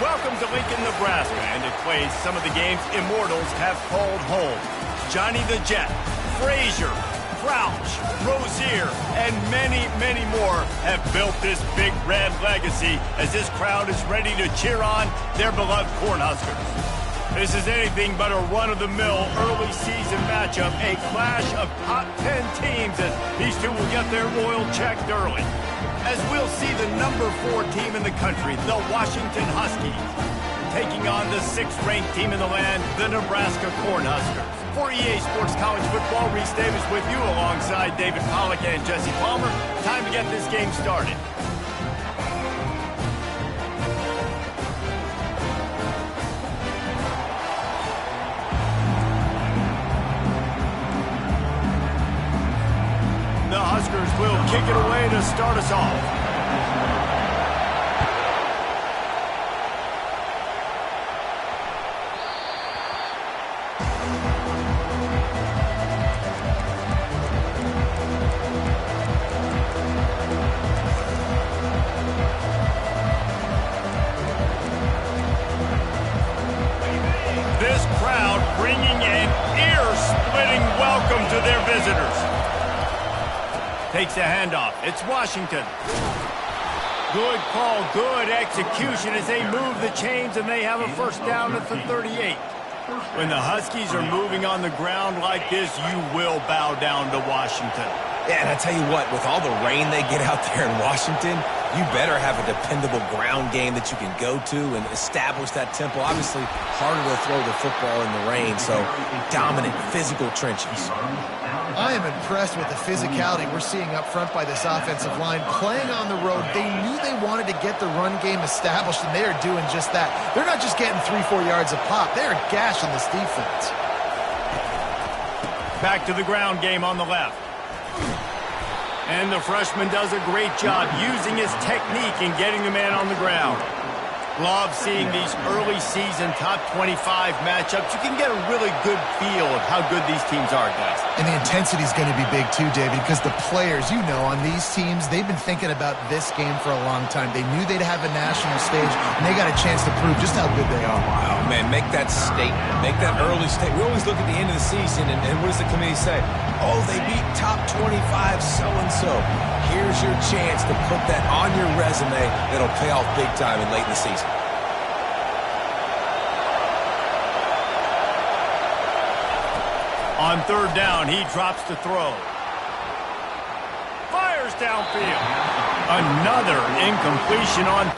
Welcome to Lincoln, Nebraska, and it plays some of the games immortals have called home. Johnny the Jet, Frazier, Crouch, Rozier, and many, many more have built this big red legacy as this crowd is ready to cheer on their beloved Cornhuskers. This is anything but a run-of-the-mill early season matchup, a clash of top 10 teams as these two will get their oil checked early. As we'll see the number 4 team in the country, the Washington Huskies, taking on the 6th-ranked team in the land, the Nebraska Cornhuskers. For EA Sports College Football, Reese Davis with you alongside David Pollack and Jesse Palmer. Time to get this game started. The Huskers will kick it away to start us off. This crowd bringing an ear-splitting welcome to their visitors. Takes a handoff. It's Washington. Good call, good execution as they move the chains and they have a first down at the 38. When the Huskies are moving on the ground like this, you will bow down to Washington. Yeah, and I tell you what, with all the rain they get out there in Washington, you better have a dependable ground game that you can go to and establish that tempo. Obviously, harder to throw the football in the rain, so dominant physical trenches. I am impressed with the physicality we're seeing up front by this offensive line. Playing on the road, they knew they wanted to get the run game established, and they are doing just that. They're not just getting 3-4 yards a pop. They are gashing this defense. Back to the ground game on the left. And the freshman does a great job using his technique and getting the man on the ground. Love seeing these early season top 25 matchups. You can get a really good feel of how good these teams are, guys. And the intensity is going to be big too, David, because the players, you know, on these teams, they've been thinking about this game for a long time. They knew they'd have a national stage, and they got a chance to prove just how good they are. Oh, man, make that statement. Make that early statement. We always look at the end of the season, and what does the committee say? Oh, they beat top 25 so-and-so. Here's your chance to put that on your resume that'll pay off big time and late in the season. On third down, he drops to throw. Fires downfield. Another incompletion on...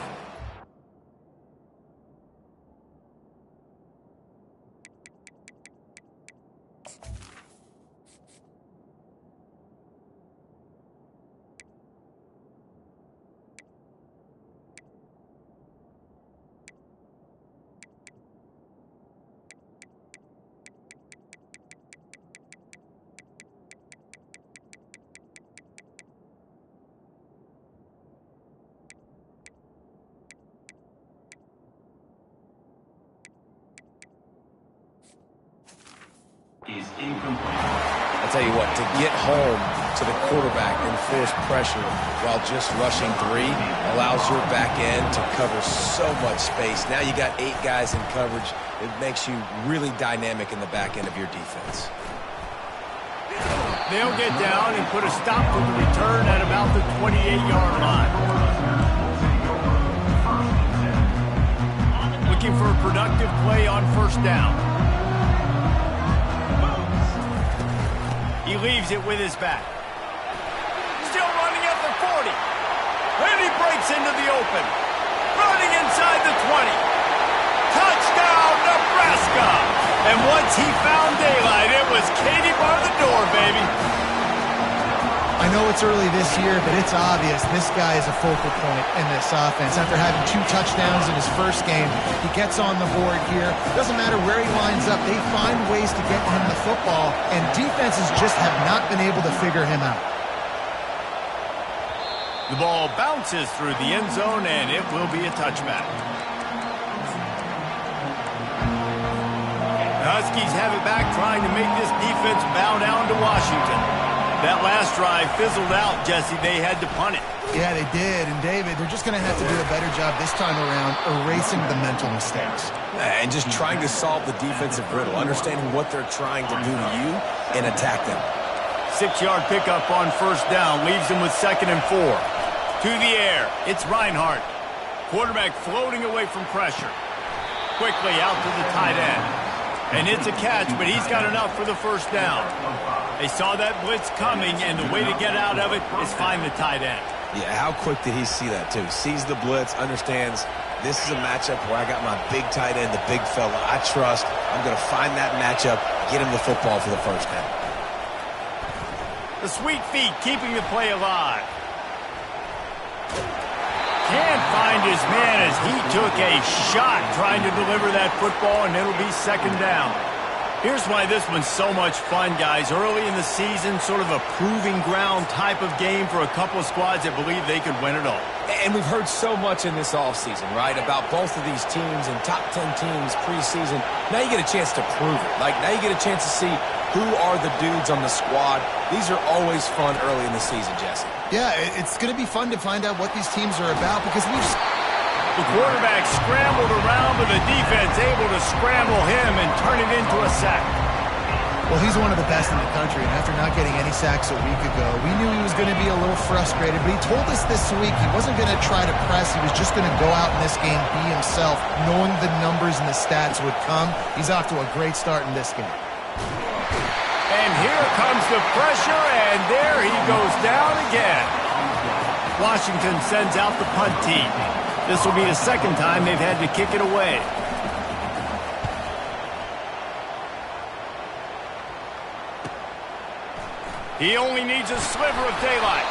is incomplete. I tell you what, to get home to the quarterback and force pressure while just rushing 3 allows your back end to cover so much space. Now you got 8 guys in coverage. It makes you really dynamic in the back end of your defense. They'll get down and put a stop to the return at about the 28-yard line. Looking for a productive play on first down. He leaves it with his back. Still running at the 40. And he breaks into the open. Running inside the 20. Touchdown, Nebraska! And once he found daylight, it was Katie bar the door, baby. I know it's early this year, but it's obvious this guy is a focal point in this offense. After having 2 touchdowns in his first game, he gets on the board here. Doesn't matter where he lines up, they find ways to get him the football, and defenses just have not been able to figure him out. The ball bounces through the end zone, and it will be a touchback. The Huskies have it back, trying to make this defense bow down to Washington. That last drive fizzled out, Jesse. They had to punt it. Yeah, they did. And, David, they're just going to have to do a better job this time around erasing the mental mistakes. And just trying to solve the defensive riddle, understanding what they're trying to do to you and attack them. 6-yard pickup on first down leaves them with 2nd and 4. To the air, it's Reinhardt. Quarterback floating away from pressure. Quickly out to the tight end. And it's a catch, but he's got enough for the first down. They saw that blitz coming, and the way to get out of it is find the tight end. Yeah, how quick did he see that, too? Sees the blitz, understands this is a matchup where I got my big tight end, the big fella I trust. I'm going to find that matchup, get him the football for the first down. The sweet feet keeping the play alive. Can't find his man as he took a shot trying to deliver that football, and it'll be 2nd down. Here's why this one's so much fun, guys. Early in the season, sort of a proving ground type of game for a couple of squads that believe they could win it all. And we've heard so much in this offseason, right, about both of these teams and top 10 teams preseason. Now you get a chance to prove it. Like, now you get a chance to see who are the dudes on the squad. These are always fun early in the season, Jesse. Yeah, it's going to be fun to find out what these teams are about because we've... The quarterback scrambled around, but the defense able to scramble him and turn it into a sack. Well, he's one of the best in the country, and after not getting any sacks a week ago, we knew he was going to be a little frustrated, but he told us this week he wasn't going to try to press. He was just going to go out in this game, be himself, knowing the numbers and the stats would come. He's off to a great start in this game. And here comes the pressure, and there he goes down again. Washington sends out the punt team. This will be the 2nd time they've had to kick it away. He only needs a sliver of daylight.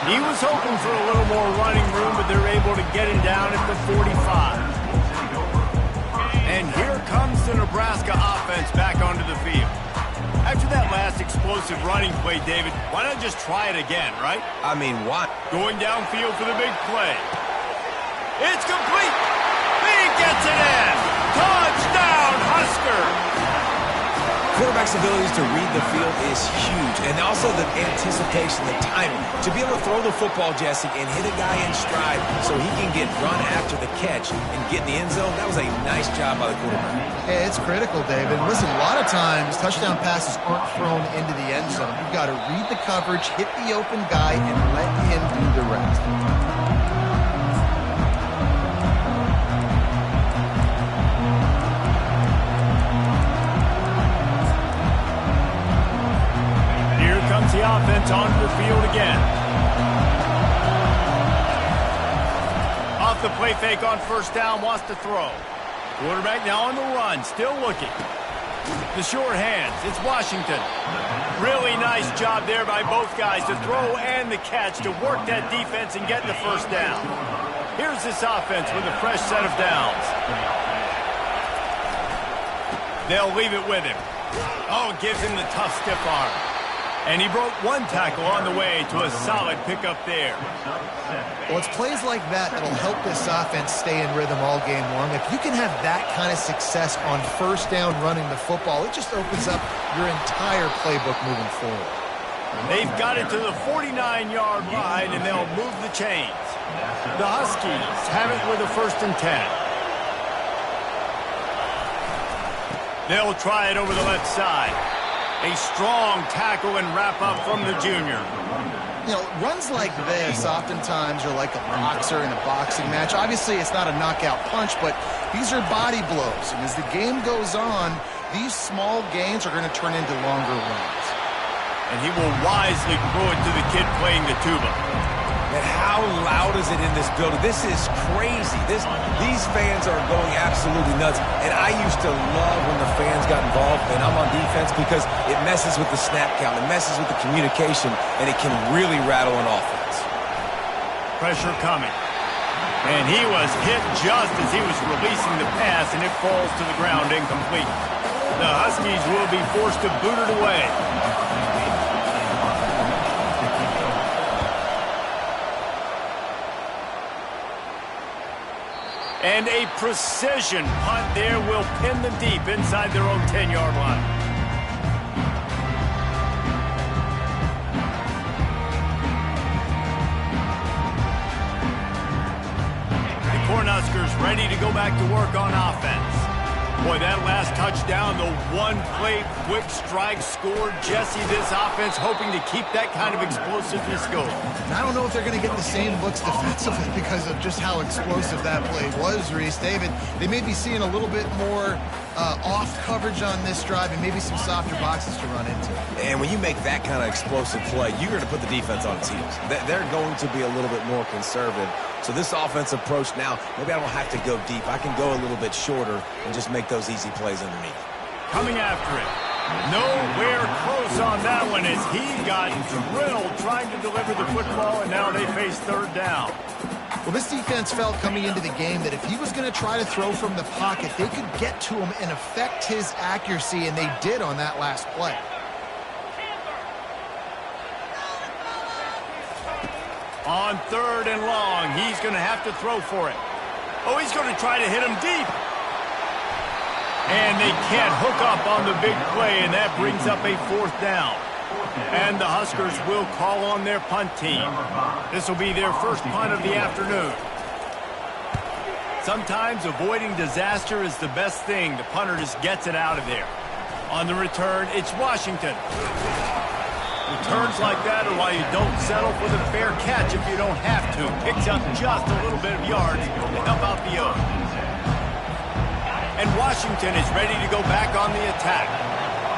He was hoping for a little more running room, but they're able to get him down at the 45. And here comes the Nebraska offense back onto the field. After that last explosive running play, David, why not just try it again, right? I mean, what? Going downfield for the big play. It's complete. He gets it in. Touchdown, Husker. Quarterback's abilities to read the field is huge, and also the anticipation, the timing. To be able to throw the football, Jesse, and hit a guy in stride so he can get run after the catch and get in the end zone, that was a nice job by the quarterback. Yeah, it's critical, David. Listen, a lot of times touchdown passes aren't thrown into the end zone. You've got to read the coverage, hit the open guy, and let him do the rest. The offense onto the field again. Off the play fake on first down, wants to throw. Quarterback now on the run, still looking. The short hands, it's Washington. Really nice job there by both guys to throw and the catch to work that defense and get the first down. Here's this offense with a fresh set of downs. They'll leave it with him. Oh, gives him the tough stiff arm. And he broke one tackle on the way to a solid pickup there. Well, it's plays like that that'll help this offense stay in rhythm all game long. If you can have that kind of success on first down running the football, it just opens up your entire playbook moving forward. They've got it to the 49-yard line, and they'll move the chains. The Huskies have it with a 1st and 10. They'll try it over the left side. A strong tackle and wrap-up from the junior. You know, runs like this oftentimes are like a boxer in a boxing match. Obviously, it's not a knockout punch, but these are body blows. And as the game goes on, these small gains are going to turn into longer runs. And he will wisely throw it to the kid playing the tuba. And how loud is it in this building? This is crazy. These fans are going absolutely nuts. And I used to love when the fans got involved, and I'm on defense, because it messes with the snap count, it messes with the communication, and it can really rattle an offense. Pressure coming. And he was hit just as he was releasing the pass, and it falls to the ground incomplete. The Huskies will be forced to boot it away. And a precision punt there will pin them deep inside their own 10-yard line. Cornhuskers ready to go back to work on offense. Boy, that last touchdown, the one-play quick strike scored. Jesse, this offense hoping to keep that kind of explosiveness going. And I don't know if they're going to get the same looks defensively because of just how explosive that play was, Reese. David, they may be seeing a little bit more off coverage on this drive and maybe some softer boxes to run into. And when you make that kind of explosive play, you're going to put the defense on its heels. They're going to be a little bit more conservative. So this offensive approach now, maybe I don't have to go deep. I can go a little bit shorter and just make those easy plays underneath. Coming after it. Nowhere close on that one as he got drilled trying to deliver the football, and now they face third down. Well, this defense felt coming into the game that if he was going to try to throw from the pocket, they could get to him and affect his accuracy, and they did on that last play. On third and long, he's going to have to throw for it. Oh, he's going to try to hit him deep. And they can't hook up on the big play, and that brings up a fourth down. And the Huskers will call on their punt team. This will be their first punt of the afternoon. Sometimes avoiding disaster is the best thing. The punter just gets it out of there. On the return, it's Washington. Returns like that are why you don't settle for the fair catch if you don't have to. Picks up just a little bit of yards to help out the O. And Washington is ready to go back on the attack.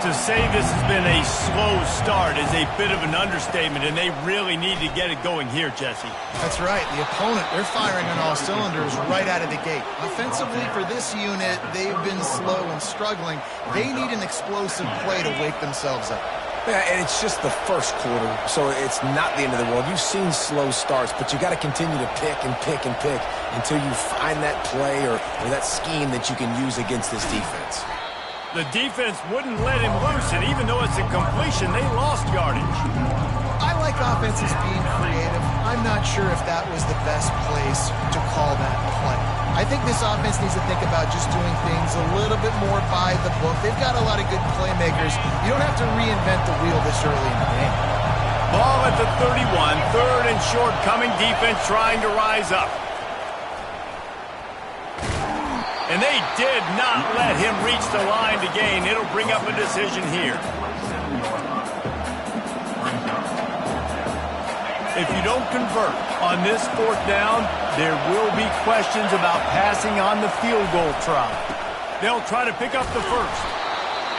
To say this has been a slow start is a bit of an understatement, and they really need to get it going here, Jesse. That's right. The opponent, they're firing on all cylinders right out of the gate. Offensively for this unit, they've been slow and struggling. They need an explosive play to wake themselves up. Yeah, and it's just the first quarter, so it's not the end of the world. You've seen slow starts, but you got to continue to pick and pick and pick until you find that play or that scheme that you can use against this defense. The defense wouldn't let him loose, and even though it's a completion, they lost yardage. I like offenses being creative. I'm not sure if that was the best place to call that play. I think this offense needs to think about just doing things a little bit more by the book. They've got a lot of good playmakers. You don't have to reinvent the wheel this early in the game. Ball at the 31, third and short coming, defense trying to rise up. And they did not let him reach the line to gain. It'll bring up a decision here. If you don't convert on this fourth down, there will be questions about passing on the field goal try. They'll try to pick up the first.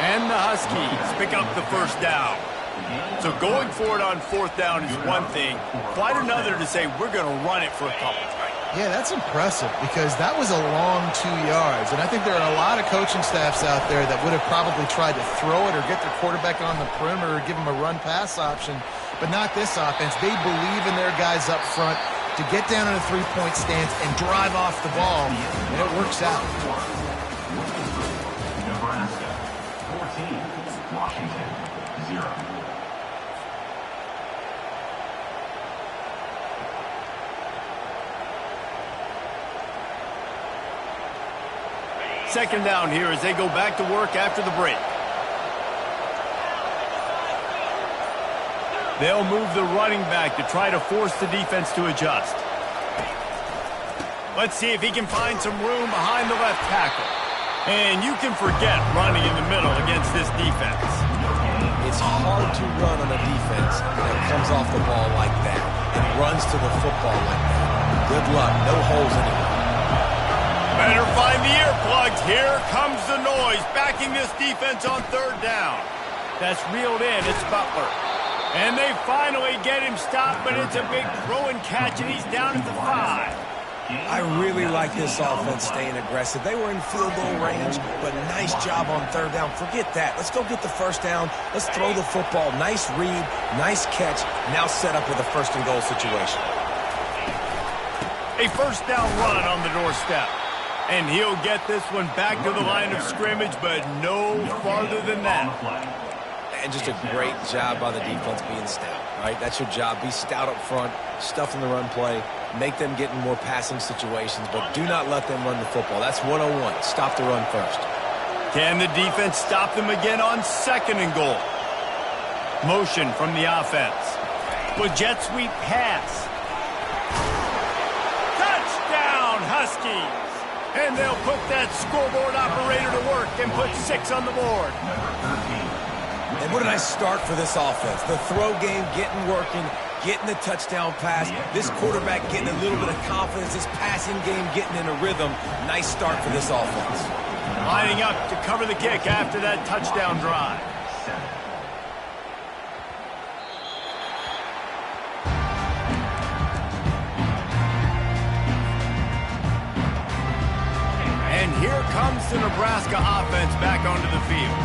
And the Huskies pick up the first down. So going for it on fourth down is one thing. Quite another to say we're going to run it for a couple. Yeah, that's impressive because that was a long 2 yards. And I think there are a lot of coaching staffs out there that would have probably tried to throw it or get their quarterback on the perimeter or give him a run-pass option. But not this offense. They believe in their guys up front to get down in a three-point stance and drive off the ball, and it works out. Nebraska 14, Washington 0. Second down here as they go back to work after the break. They'll move the running back to try to force the defense to adjust. Let's see if he can find some room behind the left tackle. And you can forget running in the middle against this defense. It's hard to run on a defense that comes off the ball like that and runs to the football like that. Good luck. No holes anywhere. Better find the earplugs. Here comes the noise, backing this defense on third down. That's reeled in. It's Butler. And they finally get him stopped, but it's a big throw and catch, and he's down at the 5. I really like this offense staying aggressive. They were in field goal range, but nice job on third down. Forget that. Let's go get the first down. Let's throw the football. Nice read, nice catch. Now set up with a first and goal situation. A first down run on the doorstep. And he'll get this one back to the line of scrimmage, but no farther than that. And just a great job by the defense being stout, right? That's your job. Be stout up front, stuff in the run play, make them get in more passing situations, but do not let them run the football. That's 101. Stop the run first. Can the defense stop them again on second and goal? Motion from the offense. With jet sweep pass. Touchdown, Huskies! Huskies. And they'll put that scoreboard operator to work and put 6 on the board. And what a nice start for this offense. The throw game getting working, getting the touchdown pass. This quarterback getting a little bit of confidence. This passing game getting in a rhythm. Nice start for this offense. Lining up to cover the kick after that touchdown drive. And here comes the Nebraska offense back onto the field.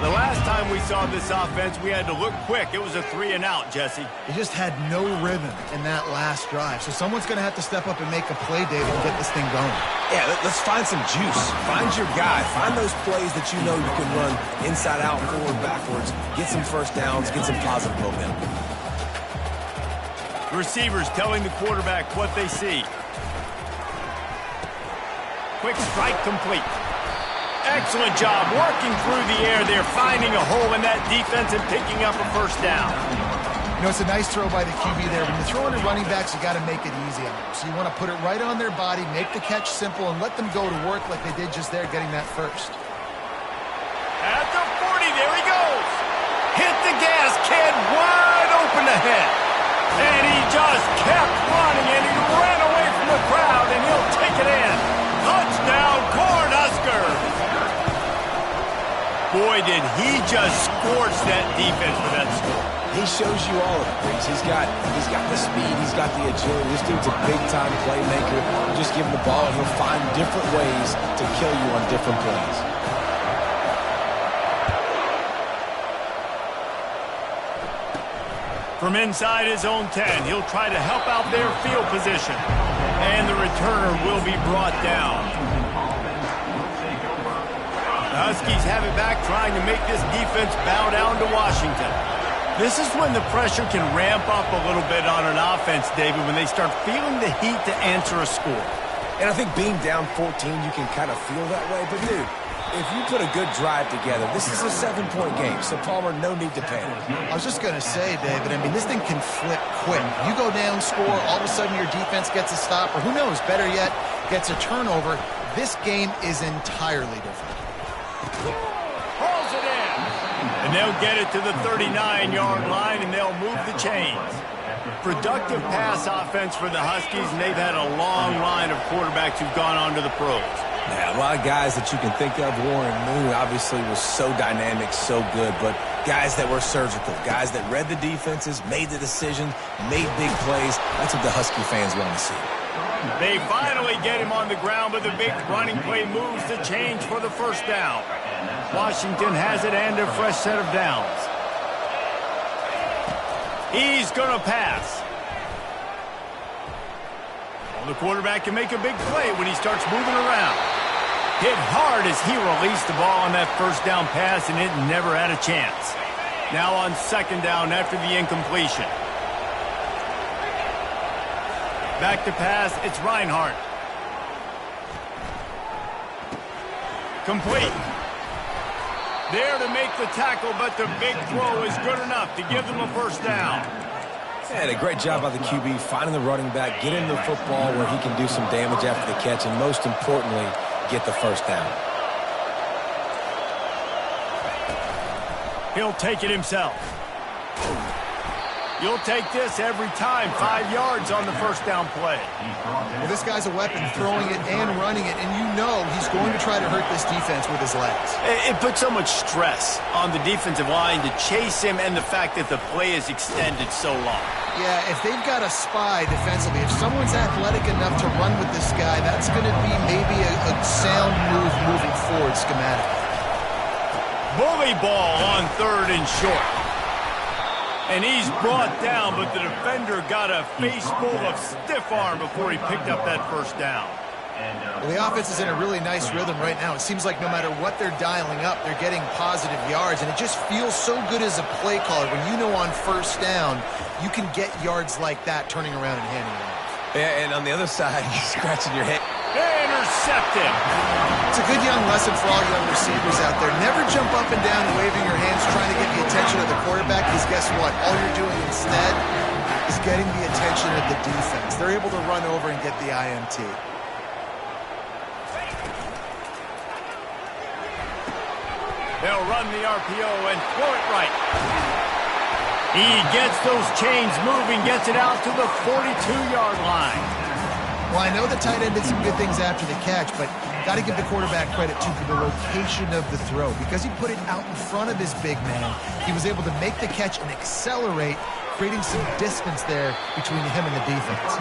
The last time we saw this offense, we had to look quick. It was a 3-and-out, Jesse. They just had no rhythm in that last drive. So someone's going to have to step up and make a play, David, and get this thing going. Yeah, let's find some juice. Find your guy. Find those plays that you know you can run inside out, forward, backwards. Get some first downs. Get some positive momentum. Receivers telling the quarterback what they see. Quick strike complete. Excellent job working through the air there, finding a hole in that defense and picking up a first down. You know, it's a nice throw by the QB there. When you're throwing to running backs, you got to make it easy on them. So you want to put it right on their body, make the catch simple, and let them go to work like they did just there, getting that first. At the 40, there he goes. Hit the gas, kid, wide open ahead. And he just kept running, and he ran away from the crowd, and he'll take it in. Touchdown, Cornhuskers. Boy, did he just scorch that defense for that score. He shows you all of it, Briggs. He's got the speed. He's got the agility. This dude's a big-time playmaker. Just give him the ball, and he'll find different ways to kill you on different plays. From inside his own 10, he'll try to help out their field position. And the returner will be brought down. The Huskies have it back, trying to make this defense bow down to Washington. This is when the pressure can ramp up a little bit on an offense, David, when they start feeling the heat to answer a score. And I think being down 14, you can kind of feel that way. But, dude, if you put a good drive together, this is a 7-point game. So, Palmer, no need to panic. I was just going to say, David, I mean, this thing can flip quick. You go down, score, all of a sudden your defense gets a stop, or who knows, better yet, gets a turnover. This game is entirely different. Hauls it in. And they'll get it to the 39-yard line, and they'll move the chains. Productive pass offense for the Huskies, and they've had a long line of quarterbacks who've gone on to the pros. Yeah, a lot of guys that you can think of. Warren Moon obviously was so dynamic, so good, but guys that were surgical, guys that read the defenses, made the decision, made big plays. That's what the Husky fans want to see. They finally get him on the ground, but the big running play moves the change for the first down. Washington has it and a fresh set of downs. He's going to pass. Well, the quarterback can make a big play when he starts moving around. Hit hard as he released the ball on that first down pass, and it never had a chance. Now on second down after the incompletion. Back to pass, it's Reinhardt. Complete. There to make the tackle, but the big throw is good enough to give them a first down. And a great job by the QB finding the running back, getting the football where he can do some damage after the catch, and most importantly, get the first down. He'll take it himself. You'll take this every time. 5 yards on the first down play. Well, this guy's a weapon, throwing it and running it, and you know he's going to try to hurt this defense with his legs. It puts so much stress on the defensive line to chase him, and the fact that the play is extended so long. Yeah, if they've got a spy defensively, if someone's athletic enough to run with this guy, that's going to be maybe a sound move moving forward schematically. Bully ball on third and short. And he's brought down, but the defender got a face full of stiff arm before he picked up that first down. Well, the offense is in a really nice rhythm right now. It seems like no matter what they're dialing up, they're getting positive yards, and it just feels so good as a play caller when you know on first down you can get yards like that turning around and handing it off. Yeah, and on the other side, you're scratching your head. Intercepted. It's a good young lesson for all young receivers out there. Never jump up and down waving your hands trying to get the attention of the quarterback, because guess what? All you're doing instead is getting the attention of the defense. They're able to run over and get the INT. They'll run the RPO and throw it right. He gets those chains moving, gets it out to the 42-yard line. Well, I know the tight end did some good things after the catch, but got to give the quarterback credit, too, for the location of the throw. Because he put it out in front of his big man, he was able to make the catch and accelerate, creating some distance there between him and the defense.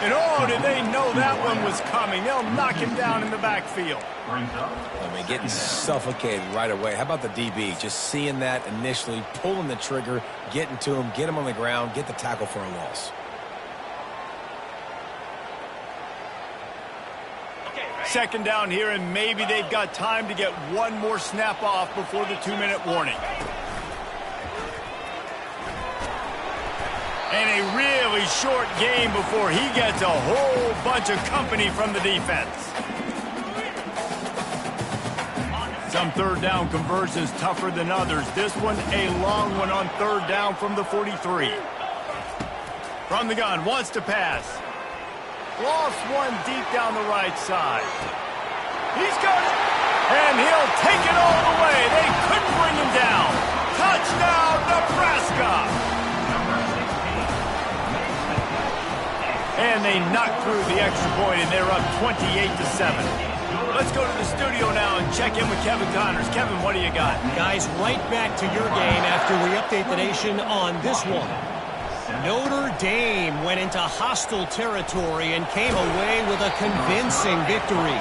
And oh, did they know that one was coming. They'll knock him down in the backfield. I mean, getting suffocated right away. How about the DB? Just seeing that initially, pulling the trigger, getting to him, get him on the ground, get the tackle for a loss. Second down here, and maybe they've got time to get one more snap off before the 2-minute warning. And a really short game before he gets a whole bunch of company from the defense. Some third down conversions tougher than others. This one a long one on third down from the 43. From the gun, wants to pass. Lost one deep down the right side. He's got it. And he'll take it all the way. They couldn't bring him down. Touchdown, Nebraska. And they knocked through the extra point, and they're up 28-7. Let's go to the studio now and check in with Kevin Connors. Kevin, what do you got? Guys, right back to your game after we update the nation on this one. Notre Dame went into hostile territory and came away with a convincing victory.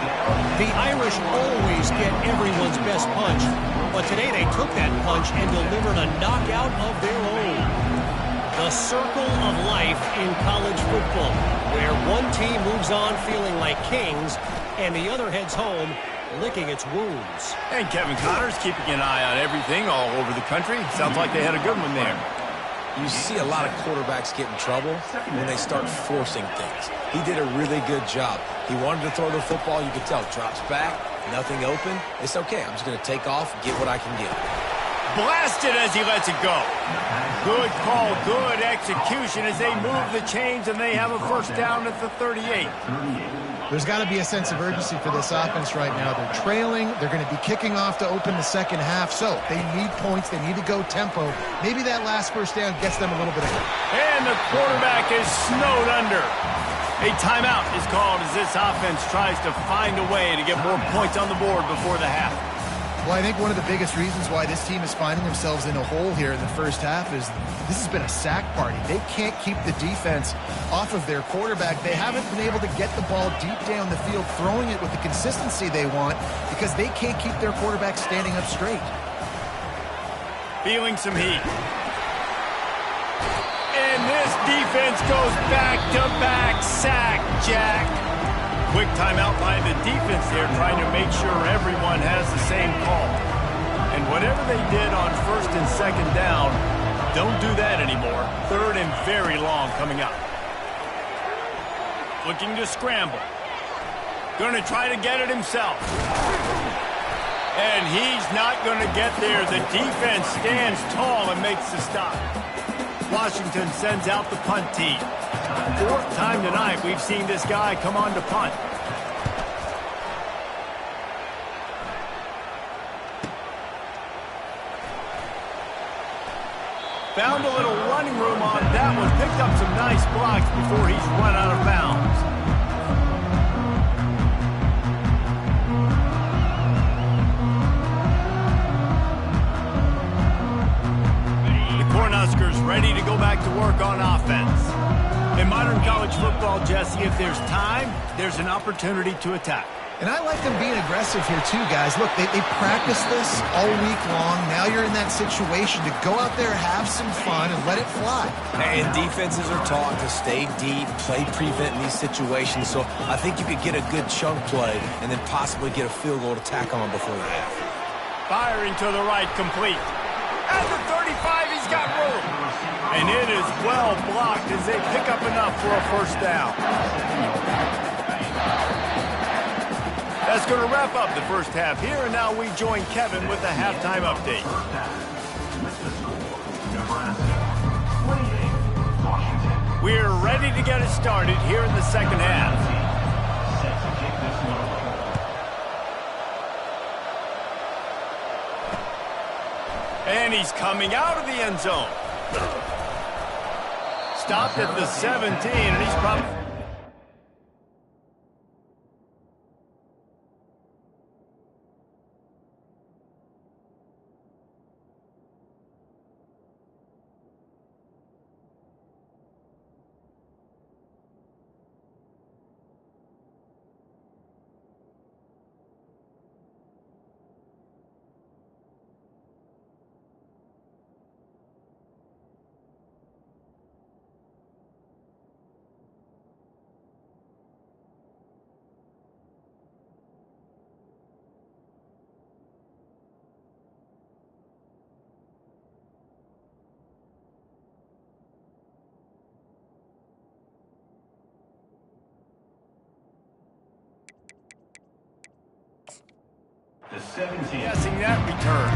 The Irish always get everyone's best punch, but today they took that punch and delivered a knockout of their own. The circle of life in college football, where one team moves on feeling like kings and the other heads home licking its wounds. And Kevin Connors keeping an eye on everything all over the country. Sounds like they had a good one there. You see a lot of quarterbacks get in trouble when they start forcing things. He did a really good job. He wanted to throw the football. You could tell. Drops back, nothing open. It's okay. I'm just going to take off, get what I can get. Blasted as he lets it go. Good call, good execution as they move the chains, and they have a first down at the 38. There's got to be a sense of urgency for this offense right now. They're trailing. They're going to be kicking off to open the second half. So they need points. They need to go tempo. Maybe that last first down gets them a little bit ahead. And the quarterback is snowed under. A timeout is called as this offense tries to find a way to get more points on the board before the half. Well, I think one of the biggest reasons why this team is finding themselves in a hole here in the first half is this has been a sack party. They can't keep the defense off of their quarterback. They haven't been able to get the ball deep down the field, throwing it with the consistency they want because they can't keep their quarterback standing up straight. Feeling some heat. And this defense goes back-to-back sack, Jack. Quick timeout by the defense there, trying to make sure everyone has the same call. And whatever they did on first and second down, don't do that anymore. Third and very long coming up. Looking to scramble. Going to try to get it himself. And he's not going to get there. The defense stands tall and makes the stop. Washington sends out the punt team. Fourth time tonight we've seen this guy come on to punt. Found a little running room on that one. Picked up some nice blocks before he's run out of bounds. The Cornhuskers ready to go back to work on offense. In modern college football, Jesse, if there's time, there's an opportunity to attack. And I like them being aggressive here too, guys. Look, they practice this all week long. Now you're in that situation to go out there, have some fun, and let it fly. And defenses are taught to stay deep, play prevent in these situations. So I think you could get a good chunk play and then possibly get a field goal to tack on before the half. Firing to the right, complete. At the 35, he's got room. And it is well blocked as they pick up enough for a first down. That's going to wrap up the first half here, and now we join Kevin with the halftime update. We're ready to get it started here in the second half. And he's coming out of the end zone. Stopped at the 17, and he's probably... The 17. Guessing that return.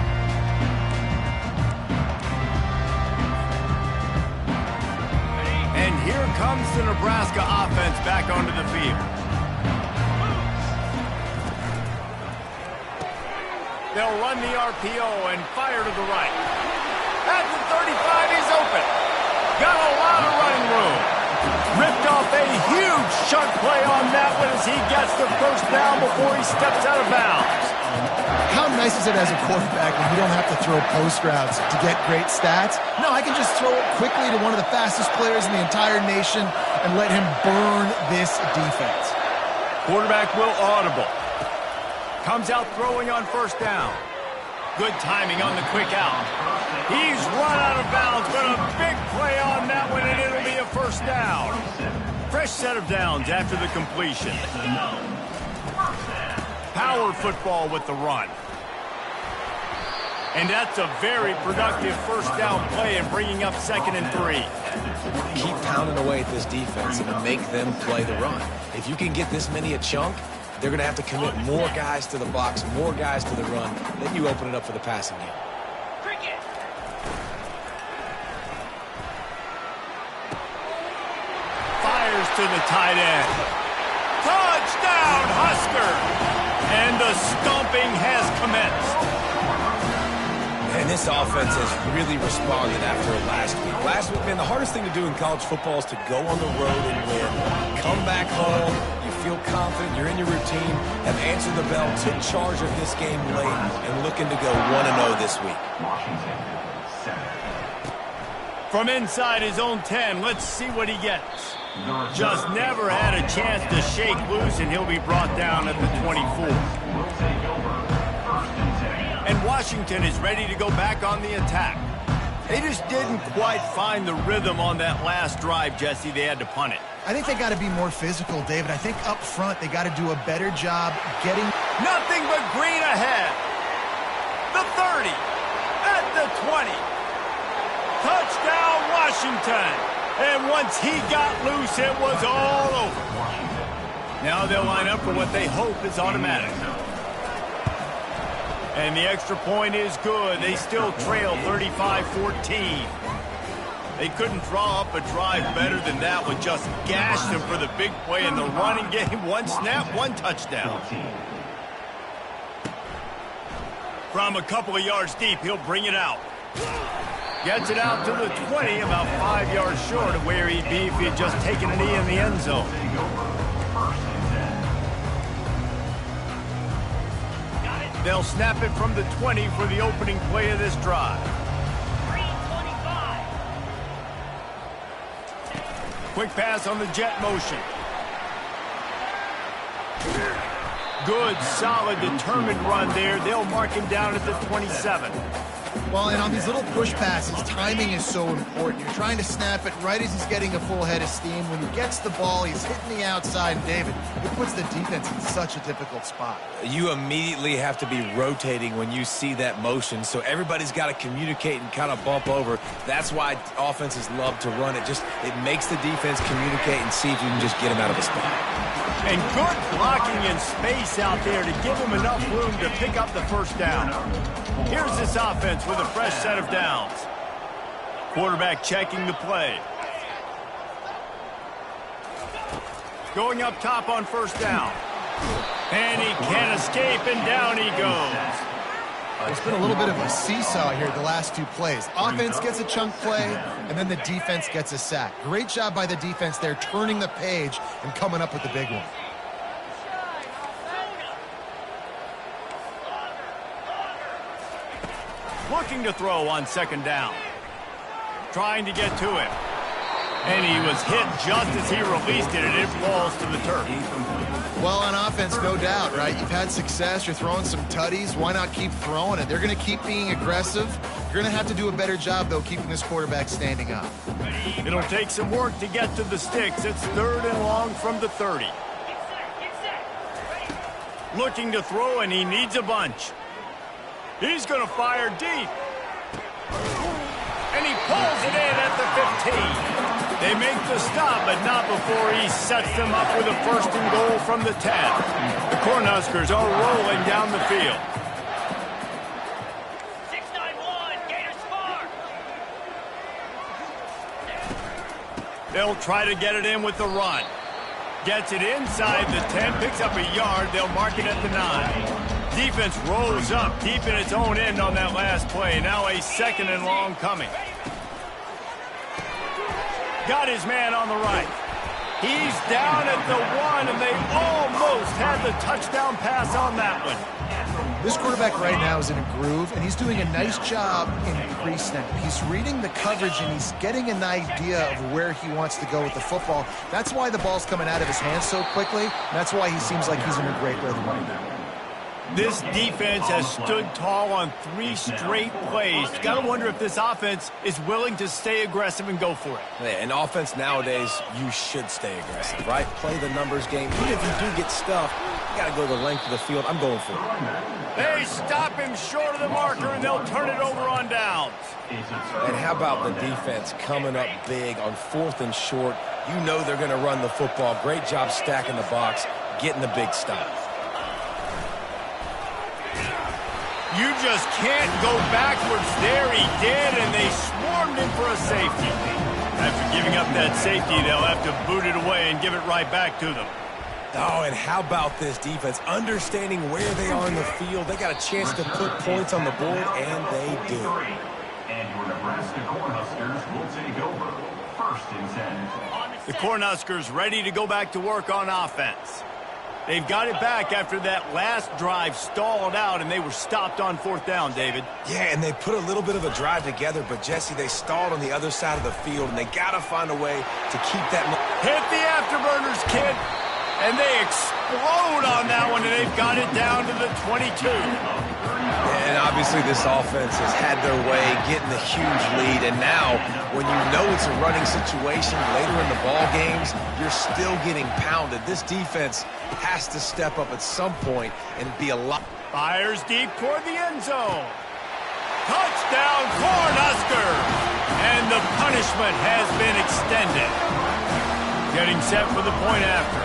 And here comes the Nebraska offense back onto the field. They'll run the RPO and fire to the right. At the 35, he's open. Got a lot of running room. Ripped off a huge chunk play on that one as he gets the first down before he steps out of bounds. How nice is it as a quarterback when you don't have to throw post routes to get great stats? No, I can just throw it quickly to one of the fastest players in the entire nation and let him burn this defense. Quarterback will audible. Comes out throwing on first down. Good timing on the quick out. He's run out of bounds, but a big play on that one, and it'll be a first down. Fresh set of downs after the completion. Power football with the run. And that's a very productive first down play and bringing up 2nd and 3. Keep pounding away at this defense and make them play the run. If you can get this many a chunk, they're going to have to commit more guys to the box, more guys to the run. Then you open it up for the passing game. Fires to the tight end. Touchdown, Husker! And the stomping has commenced. And this offense has really responded after last week. Last week, man, the hardest thing to do in college football is to go on the road and win. Come back home, you feel confident, you're in your routine, have answered the bell, took charge of this game late, and looking to go 1-0 this week. From inside his own 10, let's see what he gets. Just never had a chance to shake loose, and he'll be brought down at the 24. And Washington is ready to go back on the attack. They just didn't quite find the rhythm on that last drive, Jesse. They had to punt it. I think they got to be more physical, David. I think up front they got to do a better job getting... Nothing but green ahead. The 30. At the 20. Touchdown, Washington. And once he got loose, it was all over. Now they'll line up for what they hope is automatic. And the extra point is good. They still trail 35-14. They couldn't draw up a drive better than that one. Just gashed them for the big play in the running game. One snap, one touchdown. From a couple of yards deep, he'll bring it out. Gets it out to the 20, about 5 yards short of where he'd be if he had just taken a knee in the end zone. They'll snap it from the 20 for the opening play of this drive. Quick pass on the jet motion. Good, solid, determined run there. They'll mark him down at the 27. Well, and on these little push passes, timing is so important. You're trying to snap it right as he's getting a full head of steam. When he gets the ball, he's hitting the outside. And David, it puts the defense in such a difficult spot. You immediately have to be rotating when you see that motion, so everybody's got to communicate and kind of bump over. That's why offenses love to run it. It makes the defense communicate and see if you can just get him out of a spot. And good blocking in space out there to give him enough room to pick up the first down. Here's this offense with a fresh set of downs. Quarterback checking the play. Going up top on first down. And he can't escape, and down he goes. It's been a little bit of a seesaw here the last 2 plays. Offense gets a chunk play, and then the defense gets a sack. Great job by the defense there, turning the page and coming up with the big one. Looking to throw on 2nd down. Trying to get to it. And he was hit just as he released it, and it falls to the turf. Well, on offense, no doubt, right? You've had success. You're throwing some tutties. Why not keep throwing it? They're going to keep being aggressive. You're going to have to do a better job, though, keeping this quarterback standing up. It'll take some work to get to the sticks. It's 3rd and long from the 30. Looking to throw, and he needs a bunch. He's going to fire deep. And he pulls it in at the 15. They make the stop, but not before he sets them up with a 1st and goal from the 10. The Cornhuskers are rolling down the field. 6-9-1, Gators score. They'll try to get it in with the run. Gets it inside the 10, picks up a yard. They'll mark it at the 9. Defense rolls up deep in its own end on that last play. Now a 2nd and long coming. Got his man on the right. He's down at the 1, and they almost had the touchdown pass on that one. This quarterback right now is in a groove, and he's doing a nice job in pre-snap. He's reading the coverage, and he's getting an idea of where he wants to go with the football. That's why the ball's coming out of his hands so quickly. That's why he seems like he's in a great rhythm right now. This defense has stood tall on 3 straight plays. Got to wonder if this offense is willing to stay aggressive and go for it. Yeah, in offense nowadays, you should stay aggressive, right? Play the numbers game. Even if you do get stuffed, you got to go the length of the field. I'm going for it. They stop him short of the marker, and they'll turn it over on downs. And how about the defense coming up big on 4th and short? You know they're going to run the football. Great job stacking the box, getting the big stop. You just can't go backwards there. He did, and they swarmed him for a safety. After giving up that safety, they'll have to boot it away and give it right back to them. Oh, and how about this defense? Understanding where they are in the field. They got a chance to put points on the board, and they do. And your Nebraska Cornhuskers will take over 1st and 10. The Cornhuskers ready to go back to work on offense. They've got it back after that last drive stalled out, and they were stopped on 4th down, David. Yeah, and they put a little bit of a drive together, but, Jesse, they stalled on the other side of the field, and they got to find a way to keep that. Hit the afterburners, kid. And they explode on that one, and they've got it down to the 22. And obviously this offense has had their way, getting the huge lead. And now, when you know it's a running situation later in the ball games, you're still getting pounded. This defense has to step up at some point and be a lot. Fires deep toward the end zone. Touchdown, Cornhuskers! And the punishment has been extended. Getting set for the point after.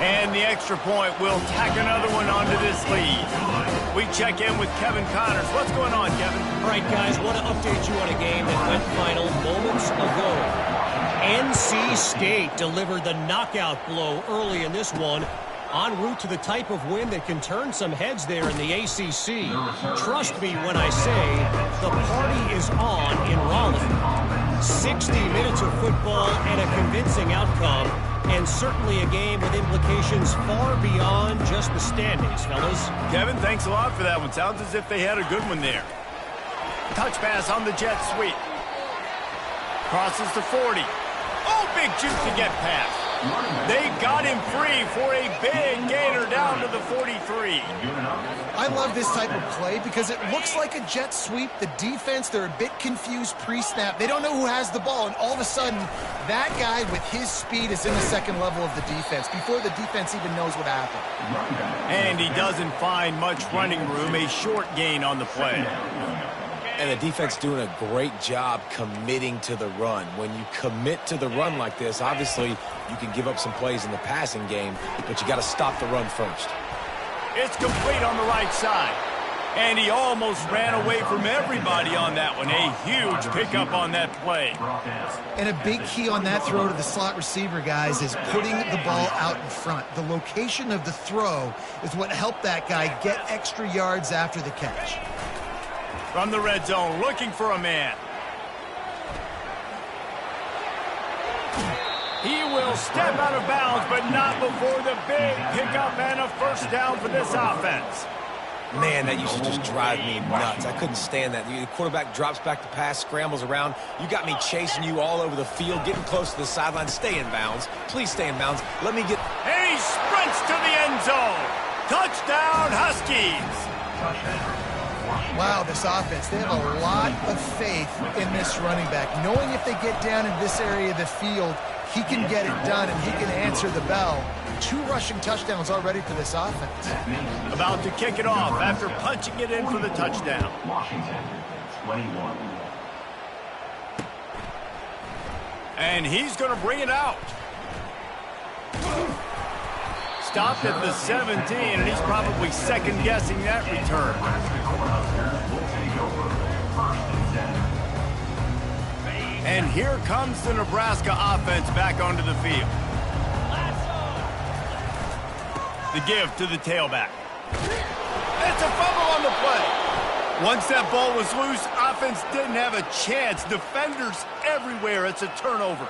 And the extra point will tack another one onto this lead. We check in with Kevin Connors. What's going on, Kevin? All right, guys, want to update you on a game that went final moments ago. NC State delivered the knockout blow early in this one, en route to the type of win that can turn some heads there in the ACC. Trust me when I say the party is on in Raleigh. 60 minutes of football and a convincing outcome, and certainly a game with implications far beyond just the standings, fellas. Kevin, thanks a lot for that one. Sounds as if they had a good one there. Touch pass on the jet sweep. Crosses to 40. Oh, big juke to get past. They got him free for a big gainer down to the 43. I love this type of play because it looks like a jet sweep. The defense, they're a bit confused pre-snap. They don't know who has the ball, and all of a sudden, that guy with his speed is in the second level of the defense before the defense even knows what happened. And he doesn't find much running room, a short gain on the play. And the defense doing a great job committing to the run. When you commit to the run like this, obviously you can give up some plays in the passing game, but you got to stop the run first. It's complete on the right side. And he almost ran away from everybody on that one. A huge pickup on that play. And a big key on that throw to the slot receiver, guys, is putting the ball out in front. The location of the throw is what helped that guy get extra yards after the catch. From the red zone, looking for a man. He will step out of bounds, but not before the big pickup and a first down for this offense. Man, that used to just drive me nuts. I couldn't stand that. The quarterback drops back to pass, scrambles around. You got me chasing you all over the field, getting close to the sideline. Stay in bounds. Please stay in bounds. Let me get... And he sprints to the end zone. Touchdown, Huskies. Wow, this offense, they have a lot of faith in this running back. Knowing if they get down in this area of the field, he can get it done and he can answer the bell. 2 rushing touchdowns already for this offense. About to kick it off after punching it in for the touchdown. Washington, 21. And he's going to bring it out. Stopped at the 17, and he's probably second-guessing that return. And here comes the Nebraska offense back onto the field. The give to the tailback. It's a fumble on the play. Once that ball was loose, offense didn't have a chance. Defenders everywhere. It's a turnover.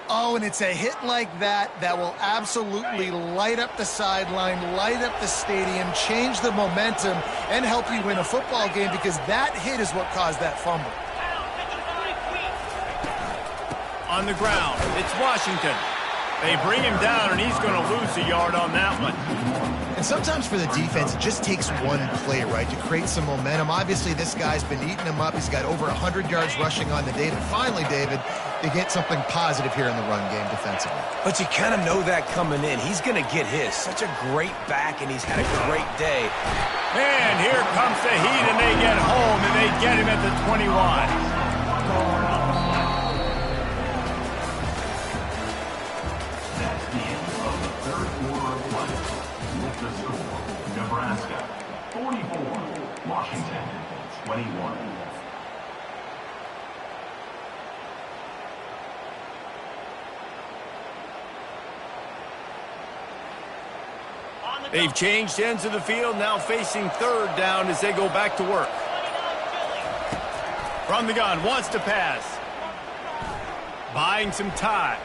Oh, and it's a hit like that that will absolutely light up the sideline, light up the stadium, change the momentum, and help you win a football game because that hit is what caused that fumble. On the ground, it's Washington. They bring him down, and he's going to lose a yard on that one. And sometimes for the defense, it just takes one play, right, to create some momentum. Obviously, this guy's been eating him up. He's got over 100 yards rushing on the day. But finally, David, they get something positive here in the run game defensively. But you kind of know that coming in. He's going to get his. Such a great back, and he's had a great day. And here comes the heat, and they get home, and they get him at the 21. Nebraska, 44. Washington, 21. They've changed ends of the field, now facing third down as they go back to work. From the gun, wants to pass. Buying some time.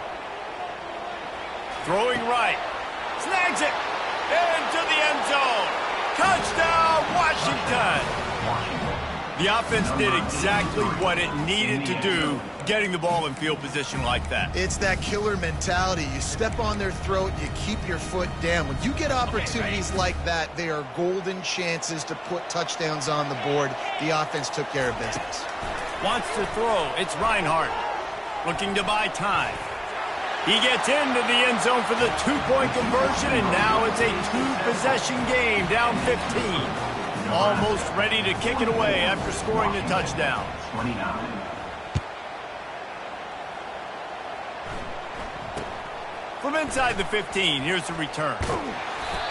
Throwing right. Snags it. Into the end zone. Touchdown, Washington. The offense did exactly what it needed to do, getting the ball in field position like that. It's that killer mentality. You step on their throat, you keep your foot down. When you get opportunities like that, they are golden chances to put touchdowns on the board. The offense took care of business. Wants to throw. It's Reinhardt. Looking to buy time. He gets into the end zone for the two-point conversion, and now it's a two-possession game, down 15. Almost ready to kick it away after scoring the touchdown. 29. From inside the 15, here's the return.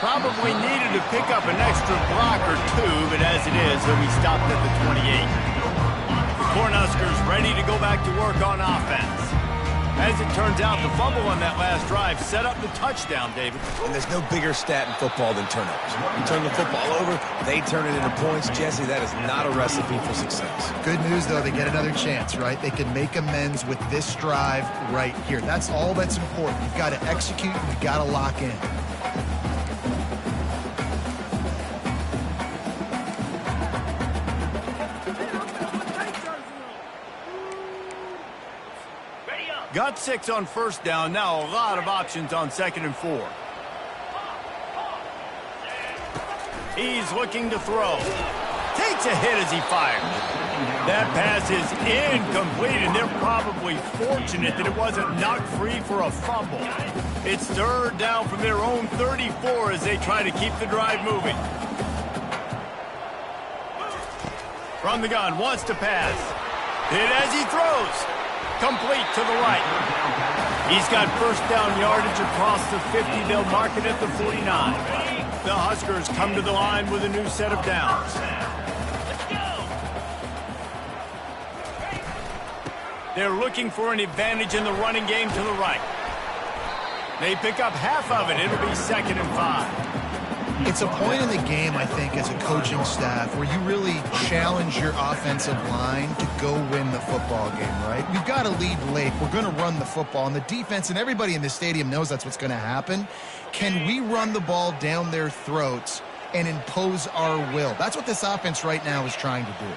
Probably needed to pick up an extra block or two, but as it is, he'll be stopped at the 28. The Cornhuskers ready to go back to work on offense. As it turns out, the fumble on that last drive set up the touchdown, David. And there's no bigger stat in football than turnovers. You turn the football over, they turn it into points. Jesse, that is not a recipe for success. Good news, though, they get another chance, right? They can make amends with this drive right here. That's all that's important. You've got to execute, you've got to lock in. Got 6 on first down. Now a lot of options on 2nd and 4. He's looking to throw. Takes a hit as he fires. That pass is incomplete, and they're probably fortunate that it wasn't knocked free for a fumble. It's third down from their own 34 as they try to keep the drive moving. From the gun, wants to pass. Hit as he throws. Complete to the right. He's got first down yardage across the 50. They'll mark it at the 49. The Huskers come to the line with a new set of downs. Let's go. They're looking for an advantage in the running game to the right. They pick up half of it. It'll be 2nd and 5. It's a point in the game, I think, as a coaching staff where you really challenge your offensive line to go win the football game, right? We've got to lead late. We're going to run the football. And the defense and everybody in the stadium knows that's what's going to happen. Can we run the ball down their throats and impose our will? That's what this offense right now is trying to do.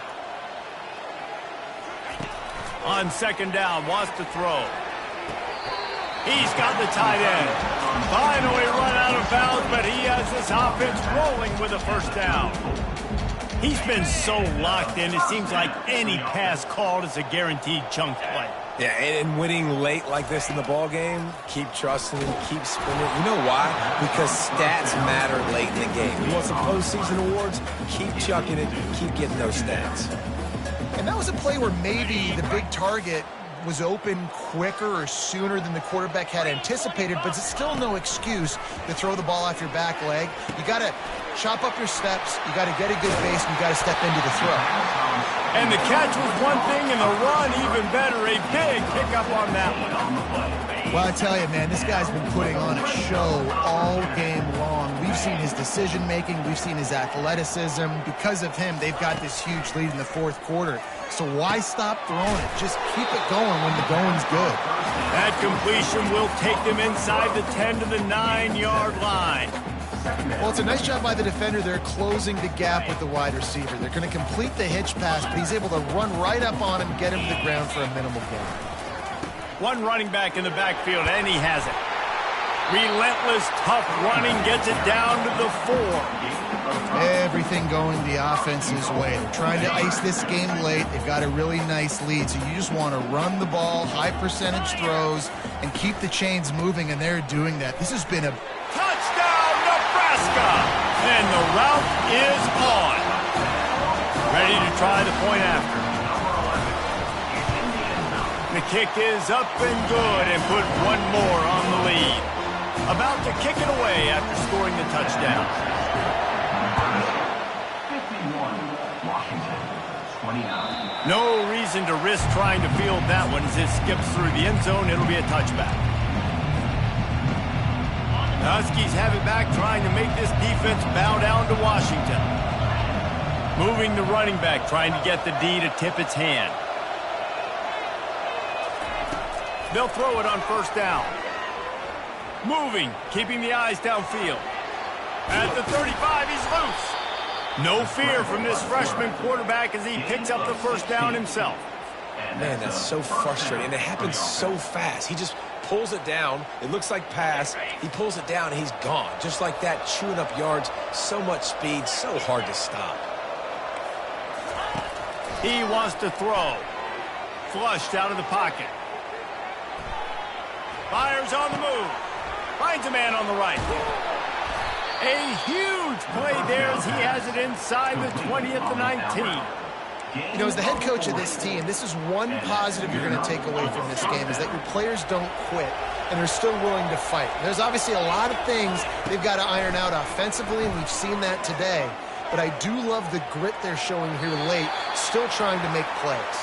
On 2nd down, wants to throw. He's got the tight end. Finally run out of bounds, but he has this offense rolling with a 1st down. He's been so locked in, it seems like any pass called is a guaranteed chunk play. Yeah, and winning late like this in the ball game, keep trusting him, keep spinning. You know why? Because stats matter late in the game. You want some postseason awards? Keep chucking it, keep getting those stats. And that was a play where maybe the big target was open quicker or sooner than the quarterback had anticipated, but it's still no excuse to throw the ball off your back leg. You got to chop up your steps, you got to get a good base, and you got to step into the throw. And the catch was one thing, and the run even better. A big pickup on that one. Well, I tell you, man, this guy's been putting on a show all game long. We've seen his decision-making. We've seen his athleticism. Because of him, they've got this huge lead in the 4th quarter. So why stop throwing it? Just keep it going when the going's good. That completion will take them inside the 10 to the 9-yard line. Well, it's a nice job by the defender. They're closing the gap with the wide receiver. They're going to complete the hitch pass, but he's able to run right up on him, get him to the ground for a minimal gain. One running back in the backfield, and he has it. Relentless, tough running, gets it down to the 4. Everything going the offense's way. They're trying to ice this game late. They've got a really nice lead, so you just want to run the ball, high percentage throws, and keep the chains moving, and they're doing that. This has been a Touchdown, Nebraska! And the route is on. Ready to try the point after. The kick is up and good and put one more on the lead. About to kick it away after scoring the touchdown. 51, Washington, 29. No reason to risk trying to field that one as it skips through the end zone. It'll be a touchback. The Huskies have it back, trying to make this defense bow down to Washington. Moving the running back, trying to get the D to tip its hand. They'll throw it on 1st down. Moving, keeping the eyes downfield. At the 35, he's loose. No fear from this freshman quarterback as he picks up the 1st down himself. Man, that's so frustrating, and it happens so fast. He just pulls it down. It looks like pass. He pulls it down, and he's gone. Just like that, chewing up yards. So much speed, so hard to stop. He wants to throw. Flushed out of the pocket. Fires on the move. Finds a man on the right. A huge play there as he has it inside the 20 at the 19. You know, as the head coach of this team, this is one positive you're going to take away from this game, is that your players don't quit and are still willing to fight. There's obviously a lot of things they've got to iron out offensively, and we've seen that today. But I do love the grit they're showing here late, still trying to make plays.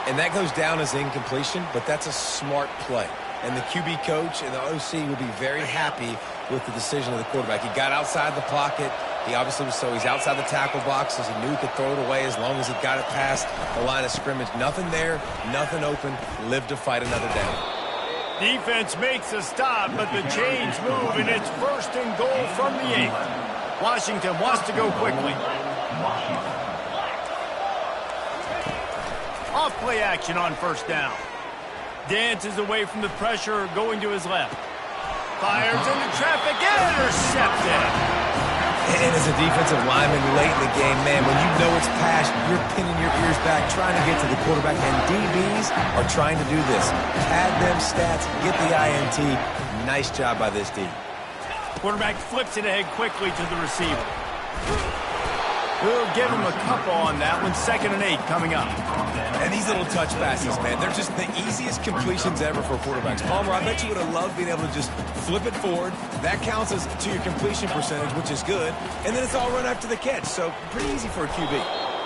And that goes down as incompletion, but that's a smart play. And the QB coach and the OC will be very happy with the decision of the quarterback. He got outside the pocket. He obviously was he's outside the tackle boxes. He knew he could throw it away as long as he got it past the line of scrimmage. Nothing there, nothing open. Live to fight another down. Defense makes a stop, but the chains move, and it's 1st and goal from the 8. Washington wants to go quickly. Off play action on 1st down. Dances away from the pressure, going to his left. Fires into traffic, intercepted. And as a defensive lineman late in the game, man, when you know it's pass, you're pinning your ears back, trying to get to the quarterback, and DBs are trying to do this. Pad them stats, get the INT. Nice job by this D. Quarterback flips it ahead quickly to the receiver. We'll give him a couple on that one. 2nd and 8 coming up. And these little touch passes, man, they're just the easiest completions ever for quarterbacks. Palmer, I bet you would have loved being able to just flip it forward. That counts as to your completion percentage, which is good. And then it's all run after the catch. So pretty easy for a QB.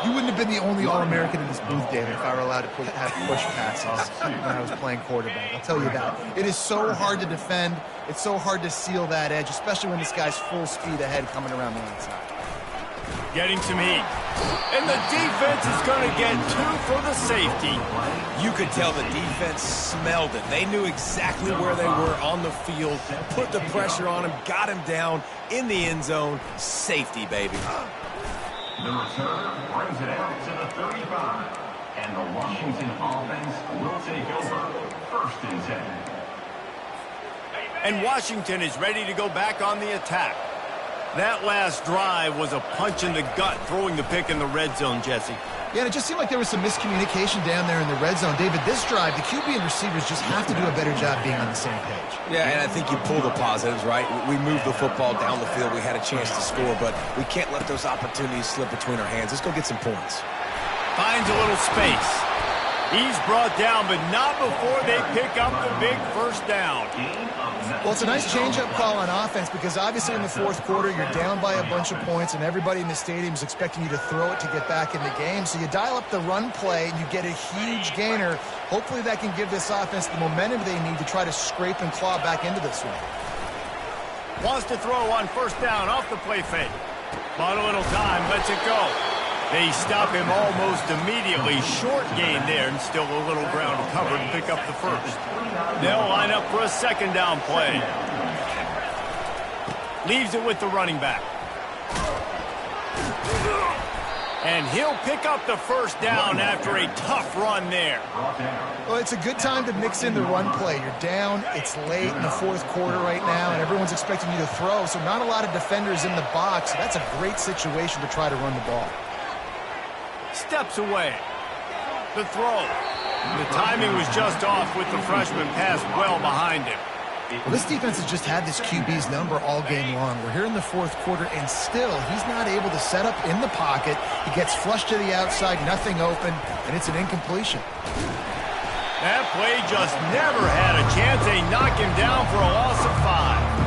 You wouldn't have been the only All-American in this booth, David, if I were allowed to have push passes when I was playing quarterback. I'll tell you that. It is so hard to defend. It's so hard to seal that edge, especially when this guy's full speed ahead coming around the outside. Getting some heat. And the defense is going to get 2 for the safety. You could tell the defense smelled it. They knew exactly where they were on the field, put the pressure on him, got him down in the end zone. Safety, baby. The return brings it out to the 35. And the Washington offense will take over. 1st and 10. And Washington is ready to go back on the attack. That last drive was a punch in the gut, throwing the pick in the red zone, Jesse. Yeah, and it just seemed like there was some miscommunication down there in the red zone. David, this drive, the QB and receivers just have to do a better job being on the same page. Yeah, and I think you pull the positives, right? We moved the football down the field. We had a chance to score, but we can't let those opportunities slip between our hands. Let's go get some points. Finds a little space. He's brought down, but not before they pick up the big 1st down. Well, it's a nice change-up call on offense because obviously in the 4th quarter, you're down by a bunch of points and everybody in the stadium is expecting you to throw it to get back in the game. So you dial up the run play and you get a huge gainer. Hopefully that can give this offense the momentum they need to try to scrape and claw back into this one. Wants to throw on 1st down off the play fake. Bought a little time, lets it go. They stop him almost immediately. Short gain there and still a little ground covered and pick up the 1st. They'll line up for a 2nd down play. Leaves it with the running back. And he'll pick up the 1st down after a tough run there. Well, it's a good time to mix in the run play. You're down, it's late in the 4th quarter right now, and everyone's expecting you to throw, so not a lot of defenders in the box. So that's a great situation to try to run the ball. Steps away. The throw. The timing was just off with the freshman pass well behind him. Well, this defense has just had this QB's number all game long. We're here in the 4th quarter, and still, he's not able to set up in the pocket. He gets flushed to the outside, nothing open, and it's an incompletion. That play just never had a chance. They knock him down for a loss of 5.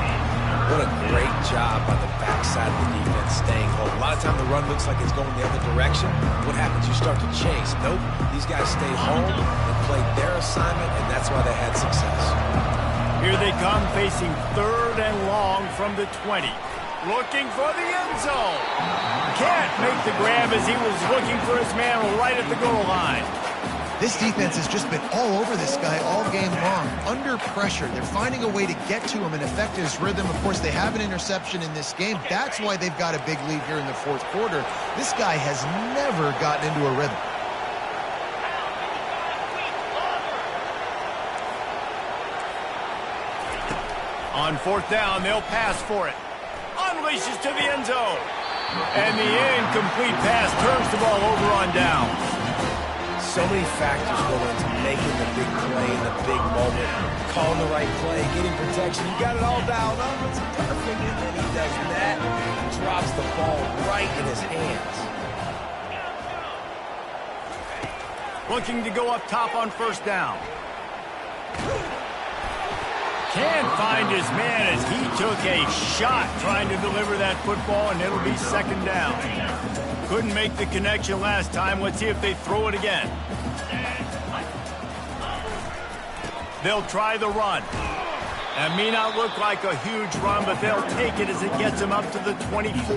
What a great job by the backside of the defense staying home. A lot of time the run looks like it's going the other direction. What happens? You start to chase. Nope. These guys stayed home and played their assignment, and that's why they had success. Here they come, facing 3rd and long from the 20. Looking for the end zone. Can't make the grab as he was looking for his man right at the goal line. This defense has just been all over this guy all game long, under pressure. They're finding a way to get to him and affect his rhythm. Of course, they have an interception in this game. That's why they've got a big lead here in the 4th quarter. This guy has never gotten into a rhythm. On 4th down, they'll pass for it. Unleashes to the end zone. And the incomplete pass turns the ball over on down. So many factors go into making the big play in the big moment. Calling the right play, getting protection. You got it all dialed up. It's perfect. And then he does that. Drops the ball right in his hands. Looking to go up top on 1st down. Can't find his man as he took a shot trying to deliver that football, and it'll be 2nd down. Couldn't make the connection last time. Let's see if they throw it again. They'll try the run. That may not look like a huge run, but they'll take it as it gets them up to the 24.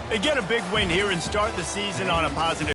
They get a big win here and start the season on a positive